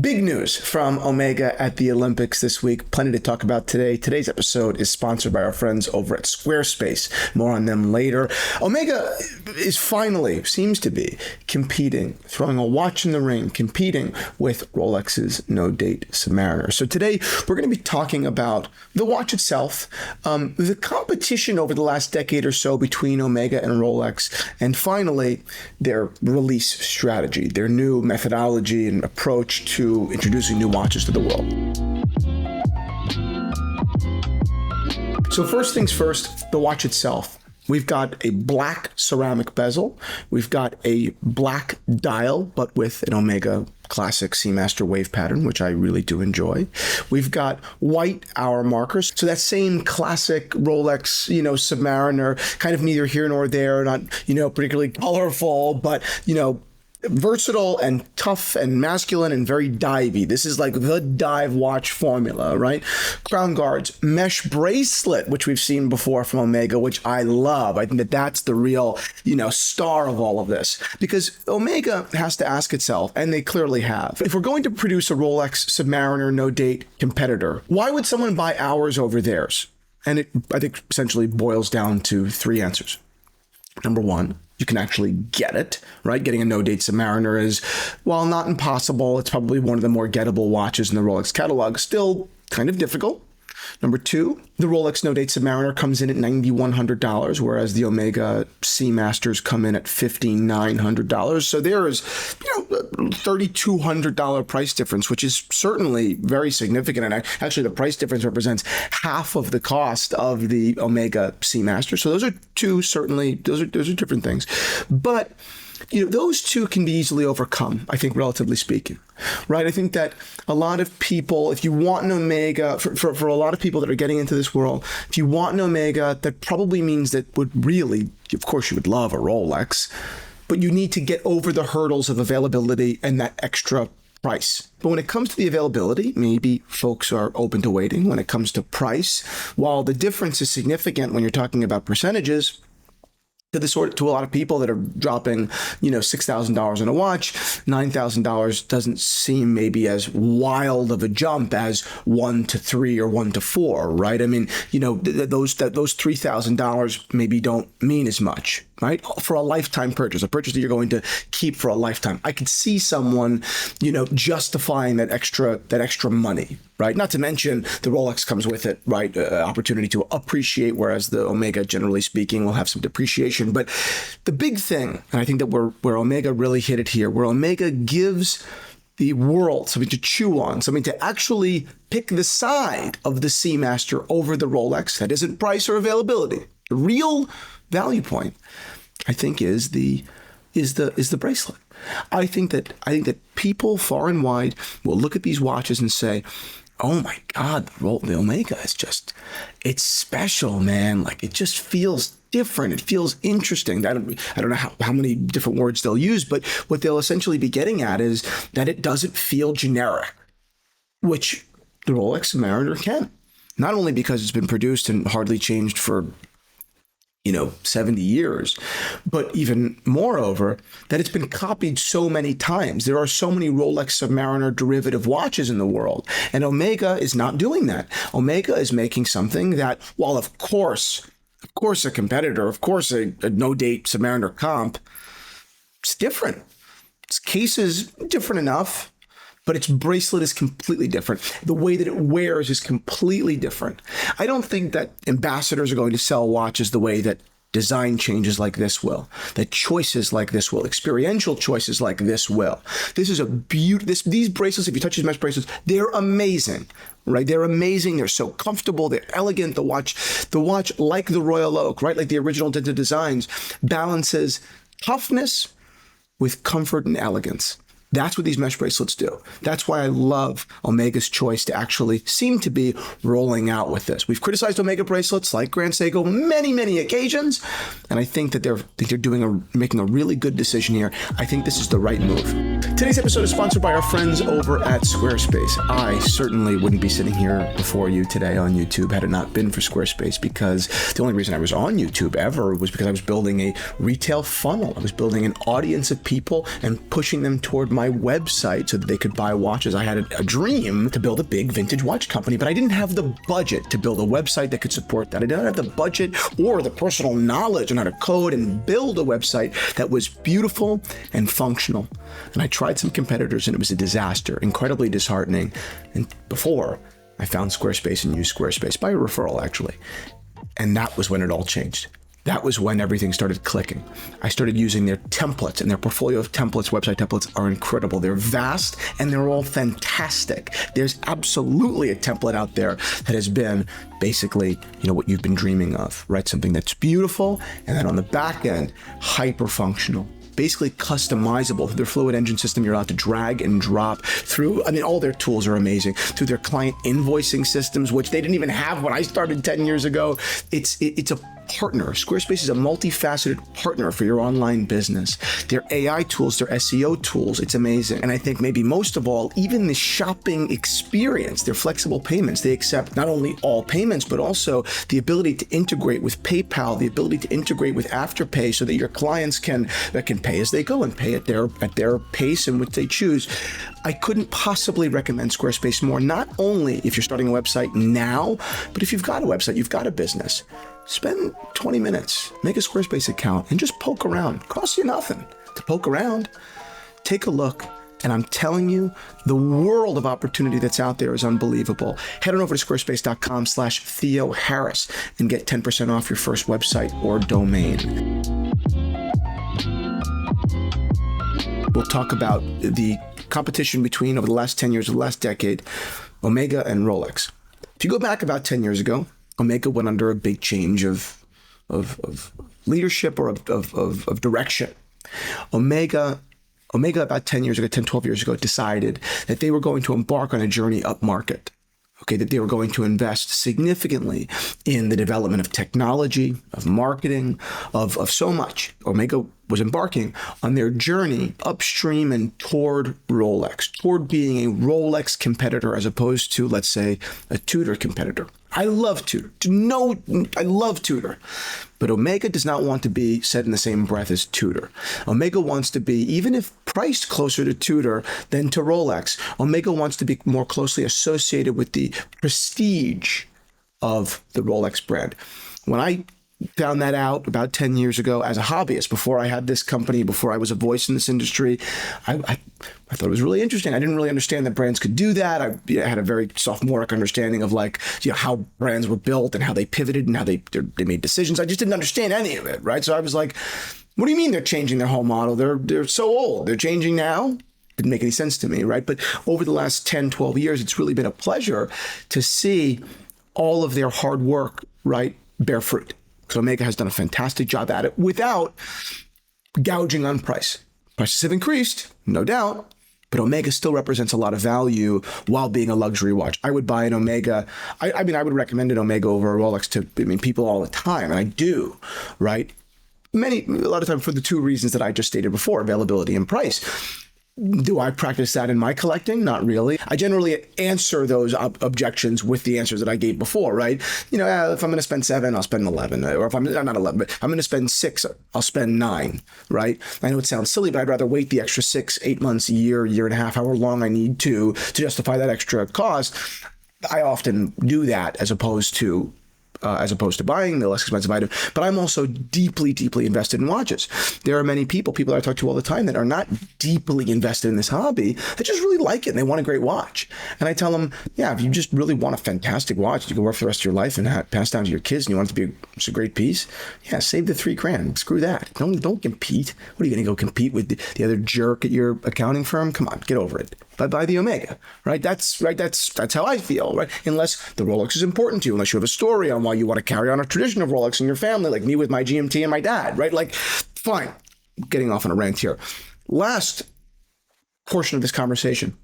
Big news from Omega at the Olympics this week. Plenty to talk about today. Today's episode is sponsored by our friends over at Squarespace. More on them later. Omega is finally, seems to be, competing, throwing a watch in the ring, competing with Rolex's no-date Submariner. So today we're going to be talking about the watch itself, the competition over the last decade or so between Omega and Rolex, and finally their release strategy, their new methodology and approach to introducing new watches to the world. So first things first, the watch itself. We've got a black ceramic bezel. We've got a black dial, but with an Omega classic Seamaster wave pattern, which I really do enjoy. We've got white hour markers. So that same classic Rolex, Submariner, kind of neither here nor there, not, particularly colorful, but, versatile and tough and masculine and very divey. This is like the dive watch formula, right? Crown guards, mesh bracelet, which we've seen before from Omega, which I love. I think that that's the real, star of all of this, because Omega has to ask itself, and they clearly have, if we're going to produce a Rolex Submariner no-date competitor, why would someone buy ours over theirs? And it, I think, essentially boils down to three answers. Number one, you can actually get it, right? Getting a no-date Submariner is, while not impossible, it's probably one of the more gettable watches in the Rolex catalog. Still kind of difficult. Number two, the Rolex no-date Submariner comes in at $9,100, whereas the Omega Seamasters come in at $5,900. So there is, $3,200 price difference, which is certainly very significant. And actually, the price difference represents half of the cost of the Omega Seamaster. So those are two, certainly, those are different things. But those two can be easily overcome, I think, relatively speaking, right? I think that a lot of people, if you want an Omega, for a lot of people that are getting into this world, if you want an Omega, that probably means that would really, of course, you would love a Rolex, but you need to get over the hurdles of availability and that extra price. But when it comes to the availability, maybe folks are open to waiting. When it comes to price, while the difference is significant when you're talking about percentages, to a lot of people that are dropping, $6,000 on a watch, $9,000 doesn't seem maybe as wild of a jump as 1 to 3 or 1 to 4, right? I mean, those $3,000 maybe don't mean as much, right? For a lifetime purchase, a purchase that you're going to keep for a lifetime. I could see someone, justifying that extra money, right? Not to mention the Rolex comes with it, right? Opportunity to appreciate, whereas the Omega, generally speaking, will have some depreciation. But the big thing, and I think that where Omega really hit it here, where Omega gives the world something to chew on, something to actually pick the side of the Seamaster over the Rolex, that isn't price or availability. The real value point, I think, is the bracelet. I think that people far and wide will look at these watches and say, oh my God, the Omega is it's special, man. Like, it just feels different. It feels interesting. I don't know how many different words they'll use, but what they'll essentially be getting at is that it doesn't feel generic, which the Rolex Submariner can. Not only because it's been produced and hardly changed for 70 years, but even moreover, that it's been copied so many times. There are so many Rolex Submariner derivative watches in the world, and Omega is not doing that. Omega is making something that, while of course a competitor, of course a no-date Submariner comp, it's different. Its case is different enough, but its bracelet is completely different. The way that it wears is completely different. I don't think that ambassadors are going to sell watches the way that design changes like this will, that choices like this will, experiential choices like this will. This is these bracelets, if you touch these mesh bracelets, they're amazing, right? They're amazing. They're so comfortable. They're elegant. The watch, like the Royal Oak, right? Like the original Tinted Designs, balances toughness with comfort and elegance. That's what these mesh bracelets do. That's why I love Omega's choice to actually seem to be rolling out with this. We've criticized Omega bracelets like Grand Seiko many, many occasions, and I think that they're making a really good decision here. I think this is the right move. Today's episode is sponsored by our friends over at Squarespace. I certainly wouldn't be sitting here before you today on YouTube had it not been for Squarespace, because the only reason I was on YouTube ever was because I was building a retail funnel. I was building an audience of people and pushing them toward my my website so that they could buy watches. I had a dream to build a big vintage watch company, but I didn't have the budget to build a website that could support that. I didn't have the budget or the personal knowledge on how to code and build a website that was beautiful and functional. And I tried some competitors and it was a disaster, incredibly disheartening. And before I found Squarespace and used Squarespace by a referral, actually. And that was when it all changed. That was when everything started clicking. I started using their templates, and their portfolio of templates, website templates, are incredible. They're vast and they're all fantastic. There's absolutely a template out there that has been basically, what you've been dreaming of, right? Something that's beautiful, and then on the back end, hyper functional. Basically customizable. Through their Fluid Engine system, you're allowed to drag and drop through. All their tools are amazing. Through their client invoicing systems, which they didn't even have when I started 10 years ago. It's a partner. Squarespace is a multifaceted partner for your online business. Their AI tools, their SEO tools, it's amazing. And I think maybe most of all, even the shopping experience, their flexible payments, they accept not only all payments, but also the ability to integrate with PayPal, the ability to integrate with Afterpay so that your clients can pay as they go and pay at their pace in which they choose. I couldn't possibly recommend Squarespace more, not only if you're starting a website now, but if you've got a website, you've got a business. Spend 20 minutes, make a Squarespace account, and just poke around. Costs you nothing to poke around. Take a look, and I'm telling you, the world of opportunity that's out there is unbelievable. Head on over to squarespace.com/Theo Harris and get 10% off your first website or domain. We'll talk about the competition between, over the last 10 years, or the last decade, Omega and Rolex. If you go back about 10 years ago, Omega went under a big change of leadership or of direction. Omega about 10 years ago, 10, 12 years ago, decided that they were going to embark on a journey up market. Okay, that they were going to invest significantly in the development of technology, of marketing, of so much. Omega was embarking on their journey upstream and toward Rolex, toward being a Rolex competitor as opposed to, let's say, a Tudor competitor. I love Tudor. I love Tudor. But Omega does not want to be said in the same breath as Tudor. Omega wants to be, even if priced closer to Tudor than to Rolex, Omega wants to be more closely associated with the prestige of the Rolex brand. When I found that out about 10 years ago as a hobbyist, before I had this company, before I was a voice in this industry, I thought it was really interesting. I didn't really understand that brands could do that. I had a very sophomoric understanding of how brands were built and how they pivoted and how they made decisions. I just didn't understand any of it, right? So I was like, what do you mean they're changing their whole model? They're so old. They're changing now? Didn't make any sense to me, right? But over the last 10, 12 years, it's really been a pleasure to see all of their hard work, right, bear fruit. So Omega has done a fantastic job at it without gouging on price. Prices have increased, no doubt, but Omega still represents a lot of value while being a luxury watch. I would buy an Omega. I would recommend an Omega over a Rolex to people all the time, and I do, right? A lot of time for the two reasons that I just stated before, availability and price. Do I practice that in my collecting? Not really. I generally answer those objections with the answers that I gave before, right? If I'm going to spend 7, I'll spend 11. Or if I'm not 11, but I'm going to spend 6, I'll spend 9, right? I know it sounds silly, but I'd rather wait the extra 6, 8 months, a year and a half, however long I need to justify that extra cost. I often do that as opposed to buying the less expensive item. But I'm also deeply, deeply invested in watches. There are many people that I talk to all the time that are not deeply invested in this hobby, that just really like it and they want a great watch. And I tell them, if you just really want a fantastic watch, you can work for the rest of your life and pass down to your kids and you want it to be a great piece, save the $3,000. Screw that. Don't compete. What are you going to go compete with the other jerk at your accounting firm? Come on, get over it. But buy the Omega, right? That's how I feel, right? Unless the Rolex is important to you, unless you have a story on why you want to carry on a tradition of Rolex in your family, like me with my GMT and my dad, right? Fine. Getting off on a rant here. Last portion of this conversation,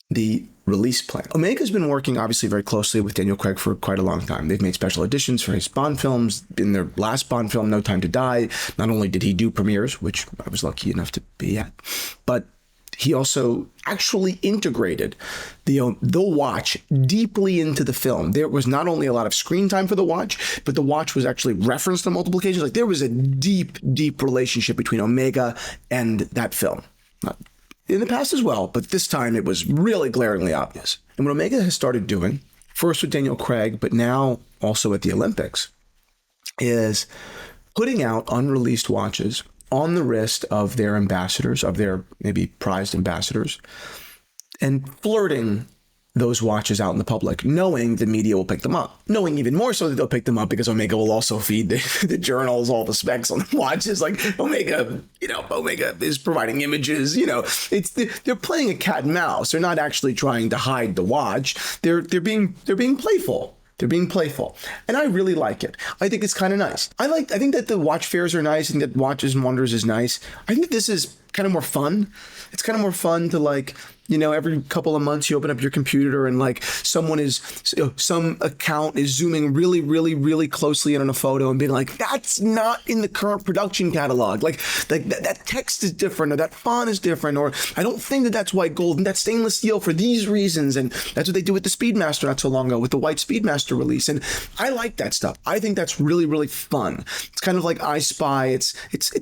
the release plan. Omega's been working obviously very closely with Daniel Craig for quite a long time. They've made special editions for his Bond films. In their last Bond film, No Time to Die, not only did he do premieres, which I was lucky enough to be at, but he also actually integrated the watch deeply into the film. There was not only a lot of screen time for the watch, but the watch was actually referenced on multiple occasions. There was a deep, deep relationship between Omega and that film. in the past as well, but this time it was really glaringly obvious. And what Omega has started doing, first with Daniel Craig, but now also at the Olympics, is putting out unreleased watches on the wrist of their ambassadors, of their maybe prized ambassadors, and flirting those watches out in the public, knowing the media will pick them up, knowing even more so that they'll pick them up because Omega will also feed the journals all the specs on the watches. Like Omega, Omega is providing images. They're playing a cat and mouse. They're not actually trying to hide the watch. They're being playful. They're being playful. And I really like it. I think it's kind of nice. I think that the watch fairs are nice and that Watches and Wonders is nice. I think this is kind of more fun. It's kind of more fun to every couple of months you open up your computer and some account is zooming really, really, really closely in on a photo and being like, that's not in the current production catalog. Like that text is different, or that font is different, or I don't think that that's white gold and that's stainless steel for these reasons. And that's what they did with the Speedmaster not so long ago with the white Speedmaster release. And I like that stuff. I think that's really, really fun. It's kind of like I Spy. It's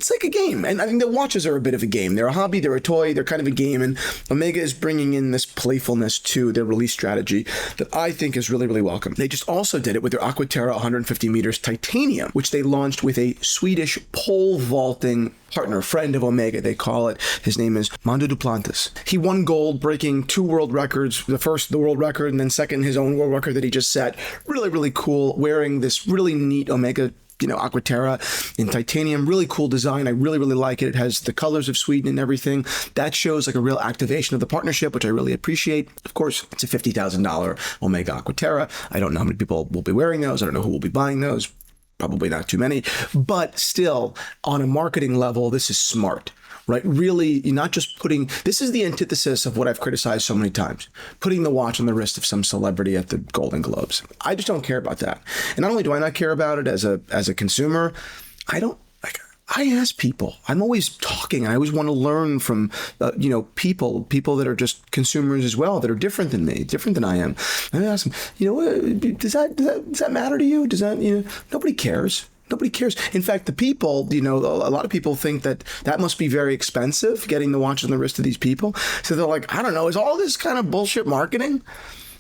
like a game. And I think that watches are a bit of a game. They're a hobby. They're a toy. They're kind of a game. And Omega is bringing in this playfulness to their release strategy that I think is really, really welcome. They just also did it with their Aquaterra 150 meters titanium, which they launched with a Swedish pole vaulting partner, friend of Omega, they call it. His name is Mando Duplantis. He won gold, breaking 2 world records. The first, the world record, and then second, his own world record that he just set. Really, really cool, wearing this really neat Omega Aquaterra in titanium. Really cool design. I really, really like it. It has the colors of Sweden and everything. That shows like a real activation of the partnership, which I really appreciate. Of course, it's a $50,000 Omega Aquaterra. I don't know how many people will be wearing those. I don't know who will be buying those. Probably not too many. But still, on a marketing level, this is smart. Right? Really, you're not just this is the antithesis of what I've criticized so many times, putting the watch on the wrist of some celebrity at the Golden Globes. I just don't care about that. And not only do I not care about it as a consumer, I ask people. I'm always talking, and I always want to learn from, people that are just consumers as well, that are different than me, different than I am. And I ask them, does that matter to you? Does that, nobody cares. Nobody cares. In fact, the people, a lot of people think that must be very expensive, getting the watch on the wrist of these people. So they're like, I don't know, is all this kind of bullshit marketing?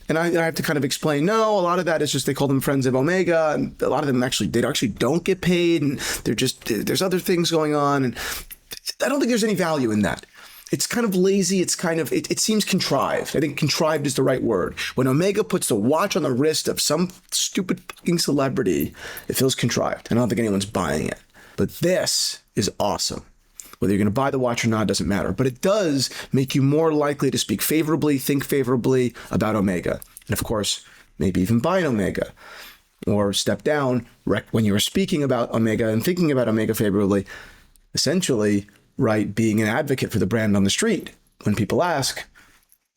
And I have to kind of explain, no, a lot of that is just, they call them friends of Omega, and a lot of them they actually don't get paid, and there's other things going on, and I don't think there's any value in that. It's kind of lazy. It's kind of, it seems contrived. I think contrived is the right word. When Omega puts the watch on the wrist of some stupid fucking celebrity, it feels contrived. I don't think anyone's buying it. But this is awesome. Whether you're going to buy the watch or not doesn't matter. But it does make you more likely to speak favorably, think favorably about Omega. And of course, maybe even buy an Omega. Or step down when you are speaking about Omega and thinking about Omega favorably, essentially, right, being an advocate for the brand on the street. When people ask,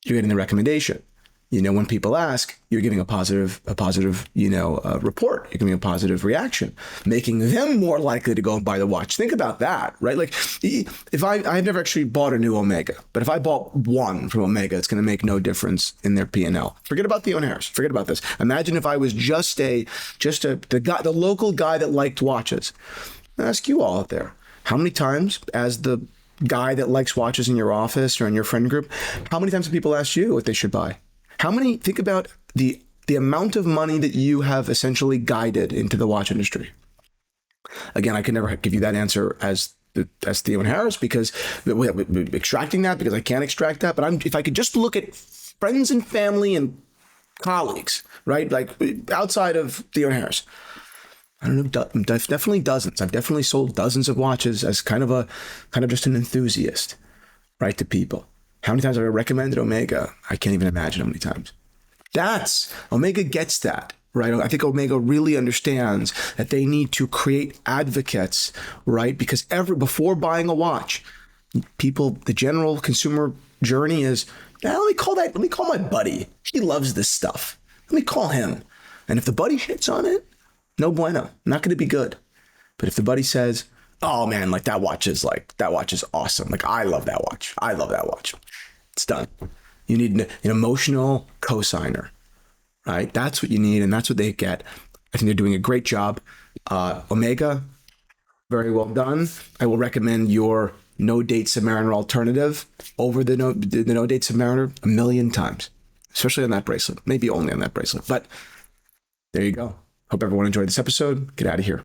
you're getting the recommendation. When people ask, you're giving a positive, report. You're giving a positive reaction, making them more likely to go and buy the watch. Think about that, right? Like, if I've never actually bought a new Omega, but if I bought one from Omega, it's going to make no difference in their P&L. Forget about the O'Hares. Forget about this. Imagine if I was just the local guy that liked watches. I ask you all out there. How many times, as the guy that likes watches in your office or in your friend group, how many times have people asked you what they should buy? Think about the amount of money that you have essentially guided into the watch industry. Again, I can never give you that answer as Theo and Harris because we're extracting that because I can't extract that. But if I could just look at friends and family and colleagues, right? Like outside of Theo and Harris, I don't know, definitely dozens. I've definitely sold dozens of watches as kind of just an enthusiast, right, to people. How many times have I recommended Omega? I can't even imagine how many times. Omega gets that, right? I think Omega really understands that they need to create advocates, right? Because before buying a watch, the general consumer journey is, let me call my buddy. He loves this stuff. Let me call him. And if the buddy hits on it, no bueno, not going to be good. But if the buddy says, oh man, that watch is awesome. Like, I love that watch. It's done. You need an emotional cosigner, right? That's what you need. And that's what they get. I think they're doing a great job. Omega, very well done. I will recommend your no date Submariner alternative over the no date Submariner a million times, especially on that bracelet, maybe only on that bracelet. But there you go. Hope everyone enjoyed this episode. Get out of here.